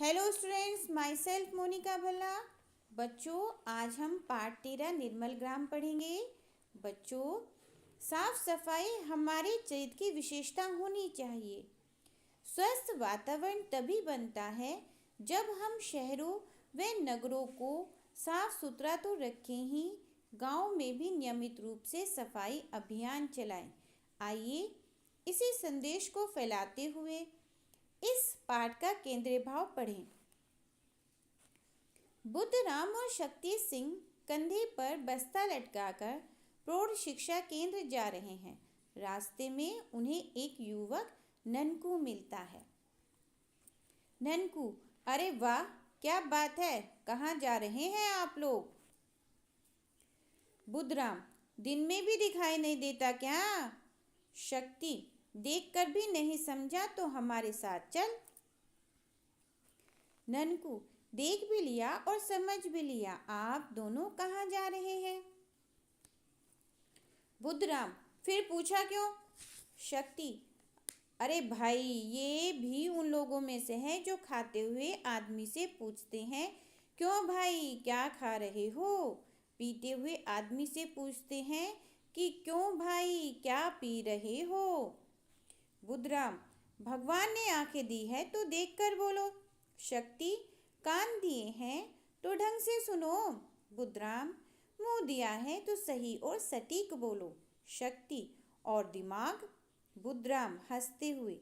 Hello students, my self Monika Bhalla. बच्चों, आज हम पाठ 13 निर्मल ग्राम पढ़ेंगे। बच्चों, साफ सफाई हमारे चरित्र की विशेषता होनी चाहिए। स्वस्थ वातावरण तभी बनता है जब हम शहरों व नगरों को साफ सुथरा तो रखें ही, गांव में भी नियमित रूप से सफाई अभियान चलाएं। आइए इसी संदेश को फैलाते हुए इस पाठ का केंद्रीय भाव पढ़ें। बुद्धराम और शक्ति सिंह कंधे पर बस्ता लटकाकर प्रौढ़ शिक्षा केंद्र जा रहे हैं। रास्ते में उन्हें एक युवक ननकू मिलता है। ननकू, अरे वाह, क्या बात है, कहाँ जा रहे हैं आप लोग? बुद्धराम, दिन में भी दिखाई नहीं देता क्या? शक्ति, देखकर भी नहीं समझा तो हमारे साथ चल। ननकू, देख भी लिया और समझ भी लिया, आप दोनों कहाँ जा रहे हैं? बुद्धराम, फिर पूछा क्यों? शक्ति, अरे भाई, ये भी उन लोगों में से है जो खाते हुए आदमी से पूछते हैं, क्यों भाई, क्या खा रहे हो? पीते हुए आदमी से पूछते हैं कि क्यों भाई, क्या पी रहे हो? बुद्धराम, भगवान ने आंखें दी है तो देखकर बोलो। शक्ति, कान दिए हैं तो ढंग से सुनो। बुद्धराम, मुंह दिया है तो सही और सटीक बोलो। शक्ति, और दिमाग? बुद्धराम हंसते हुए,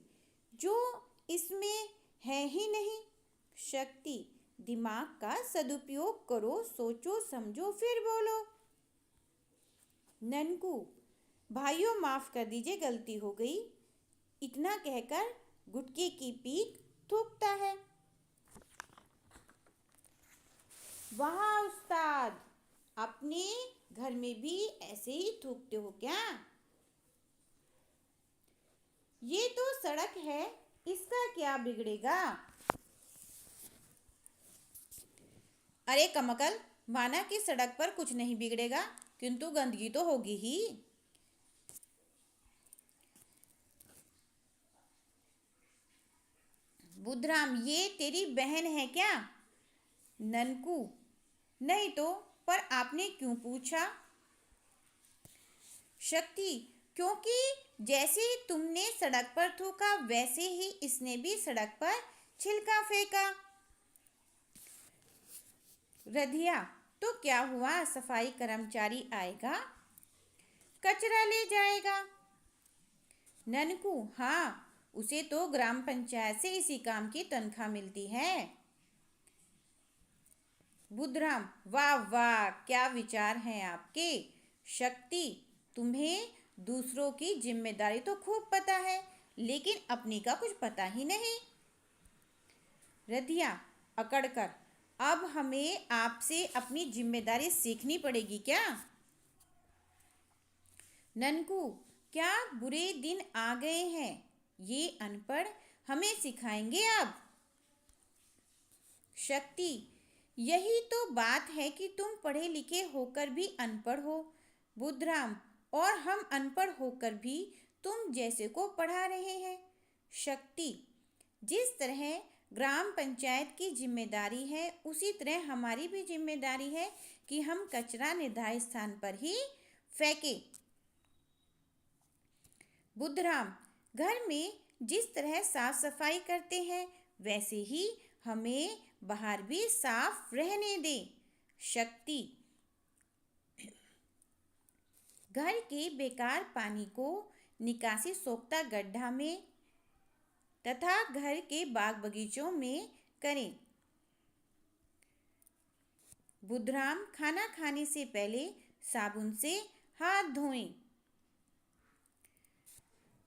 जो इसमें है ही नहीं। शक्ति, दिमाग का सदुपयोग करो, सोचो समझो फिर बोलो। ननकू, भाइयों माफ कर दीजिए, गलती हो गई। इतना कहकर गुटके की पीक थूकता है। वाह उस्ताद, अपने घर में भी ऐसे ही थूकते हो क्या? ये तो सड़क है, इसका क्या बिगड़ेगा? अरे कमकल, माना कि सड़क पर कुछ नहीं बिगड़ेगा, किंतु गंदगी तो होगी ही। बुद्धराम, ये तेरी बहन है क्या? ननकू, नहीं तो, पर आपने क्यों पूछा? शक्ति, क्योंकि जैसे तुमने सड़क पर थूका वैसे ही इसने भी सड़क पर छिलका फेंका। रधिया, तो क्या हुआ, सफाई कर्मचारी आएगा, कचरा ले जाएगा। ननकू, हाँ, उसे तो ग्राम पंचायत से इसी काम की तनख्वाह मिलती है। बुद्धराम, वाह वाह, क्या विचार हैं आपके। शक्ति, तुम्हें दूसरों की जिम्मेदारी तो खूब पता है, लेकिन अपनी का कुछ पता ही नहीं। रधिया अकड़कर, अब हमें आपसे अपनी जिम्मेदारी सीखनी पड़ेगी क्या? ननकू, क्या बुरे दिन आ गए हैं, ये अनपढ़ हमें सिखाएंगे अब? शक्ति, यही तो बात है कि तुम पढ़े लिखे होकर भी अनपढ़ हो। बुद्धराम, और हम अनपढ़ होकर भी तुम जैसे को पढ़ा रहे हैं। शक्ति, जिस तरह ग्राम पंचायत की जिम्मेदारी है उसी तरह हमारी भी जिम्मेदारी है कि हम कचरा निर्धारित स्थान पर ही फेंकें। बुद्धराम, घर में जिस तरह साफ सफाई करते हैं वैसे ही हमें बाहर भी साफ रहने दें। शक्ति, घर के बेकार पानी को निकासी सोख्ता गड्ढा में तथा घर के बाग बगीचों में करें। बुद्धराम, खाना खाने से पहले साबुन से हाथ धोएं।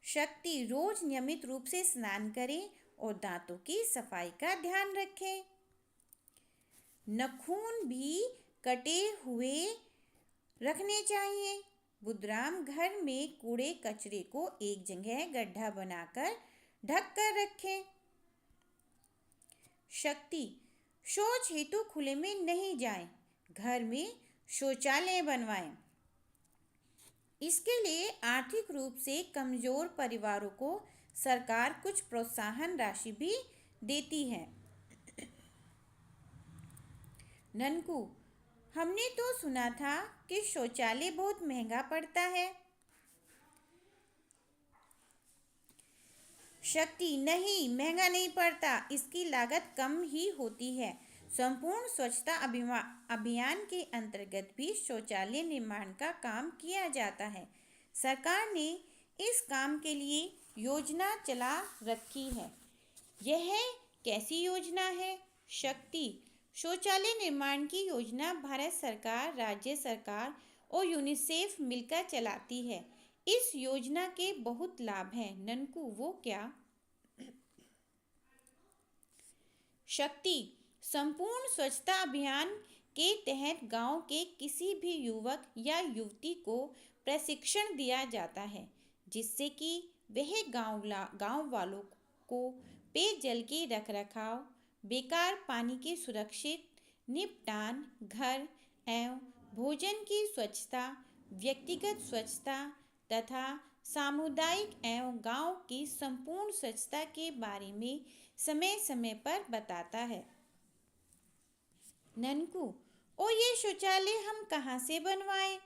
शक्ति, रोज नियमित रूप से स्नान करें और दांतों की सफाई का ध्यान रखें। नाखून भी कटे हुए रखने चाहिए। बुद्धराम, घर में कूड़े कचरे को एक जगह गड्ढा बनाकर ढक कर रखें। शक्ति, शौच हेतु खुले में नहीं जाएं, घर में शौचालय बनवाएं। इसके लिए आर्थिक रूप से कमजोर परिवारों को सरकार कुछ प्रोत्साहन राशि भी देती है। ननकू, हमने तो सुना था कि शौचालय बहुत महंगा पड़ता है। शक्ति, नहीं, महंगा नहीं पड़ता, इसकी लागत कम ही होती है। संपूर्ण स्वच्छता अभियान के अंतर्गत भी शौचालय निर्माण का काम किया जाता है। सरकार ने इस काम के लिए योजना चला रखी है। यह कैसी योजना है? शक्ति, शौचालय निर्माण की योजना भारत सरकार, राज्य सरकार और यूनिसेफ मिलकर चलाती है। इस योजना के बहुत लाभ हैं। ननकू, वो क्या? शक्ति, संपूर्ण स्वच्छता अभियान के तहत गांव के किसी भी युवक या युवती को प्रशिक्षण दिया जाता है, जिससे कि वह गांव वालों को पेयजल के रखरखाव, बेकार पानी के सुरक्षित निपटान, घर एवं भोजन की स्वच्छता, व्यक्तिगत स्वच्छता तथा सामुदायिक एवं गांव की संपूर्ण स्वच्छता के बारे में समय समय पर बताता है। ननकू, और ये शौचालय हम कहाँ से बनवाएं?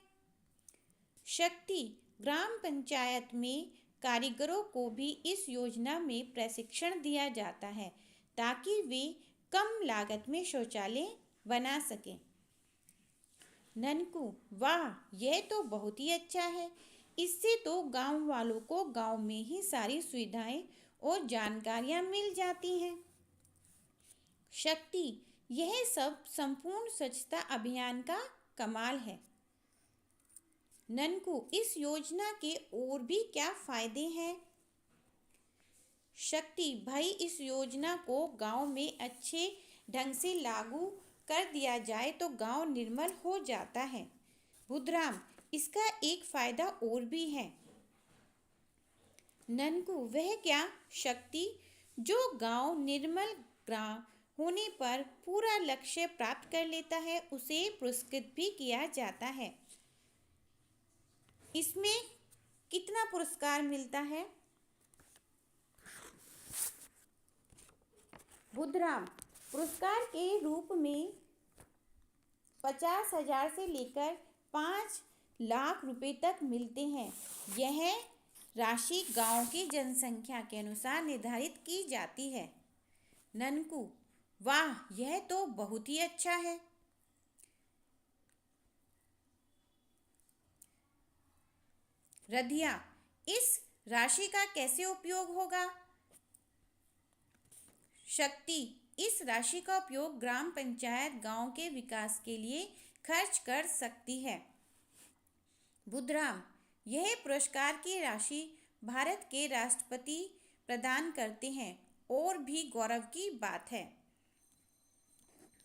शक्ति, ग्राम पंचायत में कारीगरों को भी इस योजना में प्रशिक्षण दिया जाता है, ताकि वे कम लागत में शौचालय बना सकें। ननकू, वाह, यह तो बहुत ही अच्छा है। इससे तो गांव वालों को गांव में ही सारी सुविधाएं और जानकारियां मिल जाती हैं। शक्ति, यह सब संपूर्ण स्वच्छता अभियान का कमाल है। ननकू, इस योजना के और भी क्या फायदे हैं? शक्ति, भाई, इस योजना को गांव में अच्छे ढंग से लागू कर दिया जाए तो गांव निर्मल हो जाता है। बुधराम, इसका एक फायदा और भी है। ननकू, वह क्या? शक्ति, जो गांव निर्मल ग्राम होने पर पूरा लक्ष्य प्राप्त कर लेता है, उसे पुरस्कृत भी किया जाता है। इसमें कितना पुरस्कार मिलता है? बुधराम, पुरस्कार के रूप में 50,000 से लेकर 5 लाख रुपए तक मिलते हैं। यह राशि गांव की जनसंख्या के अनुसार निर्धारित की जाती है। ननकू, वाह, यह तो बहुत ही अच्छा है। रधिया, इस राशि का कैसे उपयोग होगा? शक्ति, इस राशि का उपयोग ग्राम पंचायत गांव के विकास के लिए खर्च कर सकती है। बुधराम, यह पुरस्कार की राशि भारत के राष्ट्रपति प्रदान करते हैं और भी गौरव की बात है।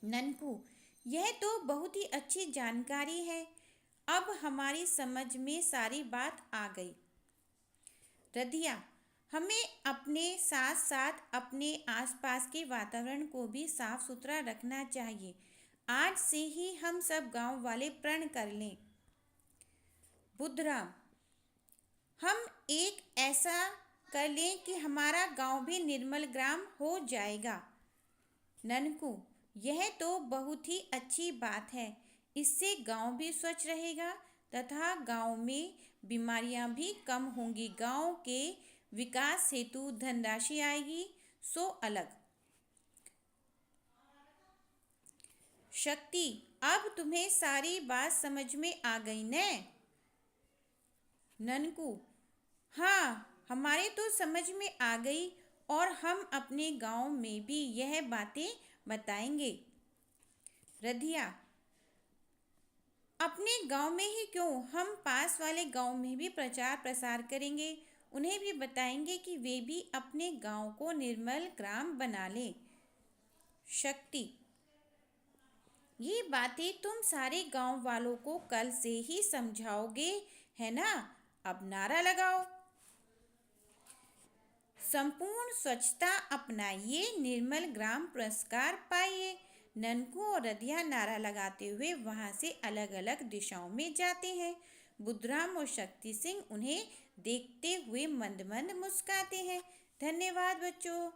ननकू, यह तो बहुत ही अच्छी जानकारी है। अब हमारी समझ में सारी बात आ गई। रधिया, हमें अपने साथ साथ अपने आसपास के वातावरण को भी साफ सुथरा रखना चाहिए। आज से ही हम सब गांव वाले प्रण कर लें। बुधराम, हम एक ऐसा कर लें कि हमारा गांव भी निर्मल ग्राम हो जाएगा। ननकू, यह तो बहुत ही अच्छी बात है। इससे गांव भी स्वच्छ रहेगा तथा गांव में बीमारियां भी कम होंगी। गांव के विकास हेतु धनराशि आएगी, सो अलग। शक्ति, अब तुम्हें सारी बात समझ में आ गई न? ननकू, हाँ, हमारे तो समझ में आ गई और हम अपने गांव में भी यह बातें बताएंगे। रधिया, अपने गांव में ही क्यों, हम पास वाले गांव में भी प्रचार प्रसार करेंगे। उन्हें भी बताएंगे कि वे भी अपने गांव को निर्मल ग्राम बना लें। शक्ति, ये बातें तुम सारे गांव वालों को कल से ही समझाओगे, है ना? अब नारा लगाओ। संपूर्ण स्वच्छता अपनाइए, निर्मल ग्राम पुरस्कार पाइए। ननकू और रधिया नारा लगाते हुए वहां से अलग अलग दिशाओं में जाते हैं। बुधराम और शक्ति सिंह उन्हें देखते हुए मंद मंद मुस्कुराते हैं। धन्यवाद बच्चों।